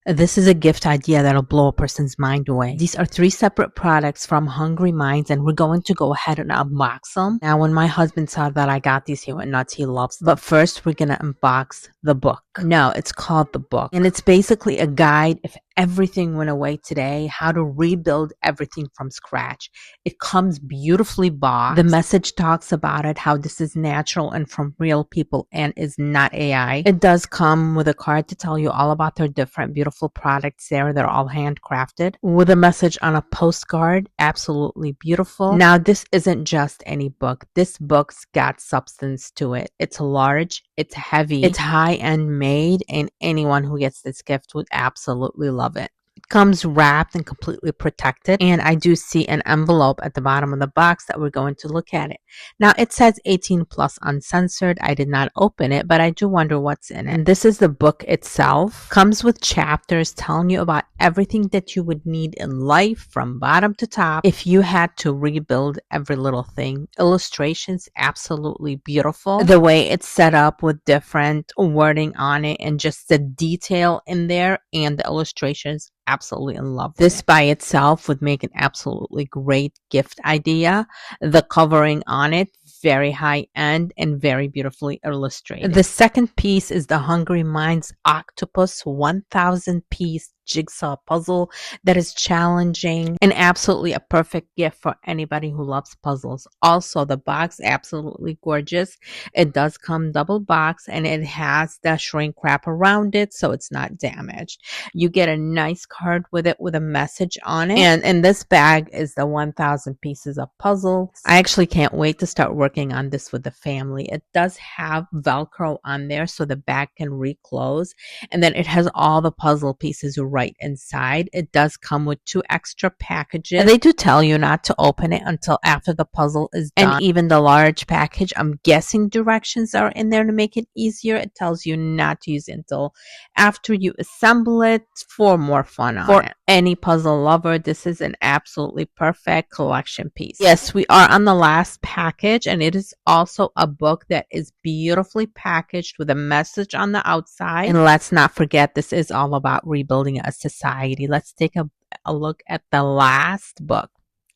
This is a gift idea that'll blow a person's mind away. These are 3 separate products from Hungry Minds, and we're going to go ahead and unbox them. Now, when my husband saw that I got these, he went nuts. He loves them. But first, we're going to unbox the book. No, it's called The Book. And it's basically a guide if everything went away today, how to rebuild everything from scratch. It comes beautifully boxed. The message talks about it, how this is natural and from real people and is not AI. It does come with a card to tell you all about their different beautiful products there. They're all handcrafted with a message on a postcard. Absolutely beautiful. Now, this isn't just any book. This book's got substance to it. It's large, it's heavy, it's high-end made, and anyone who gets this gift would absolutely love it. It comes wrapped and completely protected, and I do see an envelope at the bottom of the box that we're going to look at it. Now, it says 18 plus uncensored. I did not open it, but I do wonder what's in it. And this is the book itself. Comes with chapters telling you about everything that you would need in life from bottom to top if you had to rebuild every little thing. Illustrations, absolutely beautiful. The way it's set up with different wording on it and just the detail in there and the illustrations, absolutely in love with this by itself would make an absolutely great gift idea. The covering on it, very high end and very beautifully illustrated. The second piece is the Hungry Minds Octopus 1000 piece jigsaw puzzle that is challenging and absolutely a perfect gift for anybody who loves puzzles. Also, the box, absolutely gorgeous. It does come double box and it has the shrink wrap around it so it's not damaged. You get a nice card with it with a message on it, and in this bag is the 1000 pieces of puzzles. I actually can't wait to start working on this with the family. It does have Velcro on there so the bag can reclose, and then it has all the puzzle pieces right inside. It does come with 2 extra packages, and they do tell you not to open it until after the puzzle is done. And even the large package, I'm guessing directions are in there to make it easier. It tells you not to use it until after you assemble it for more fun on it. Any puzzle lover, this is an absolutely perfect collection piece. Yes, we are on the last package, and it is also a book that is beautifully packaged with a message on the outside. And let's not forget, this is all about rebuilding a society. Let's take a look at the last book.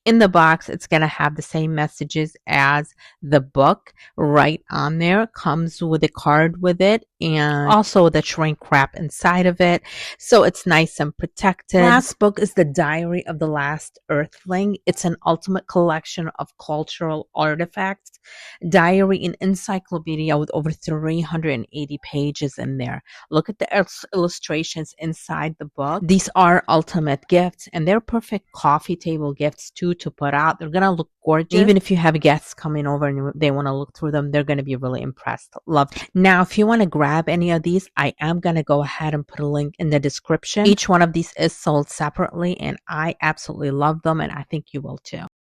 In the box, it's going to have the same messages as the book right on there. Comes with a card with it and also the shrink wrap inside of it. So it's nice and protected. Last book is The Diary of the Last Earthling. It's an ultimate collection of cultural artifacts, diary and encyclopedia with over 380 pages in there. Look at the illustrations inside the book. These are ultimate gifts, and they're perfect coffee table gifts too to put out. They're gonna look gorgeous. Even if you have guests coming over and they want to look through them, they're gonna be really impressed. Love. Now, if you want to grab any of these, I am gonna go ahead and put a link in the description. Each one of these is sold separately, and I absolutely love them, and I think you will too.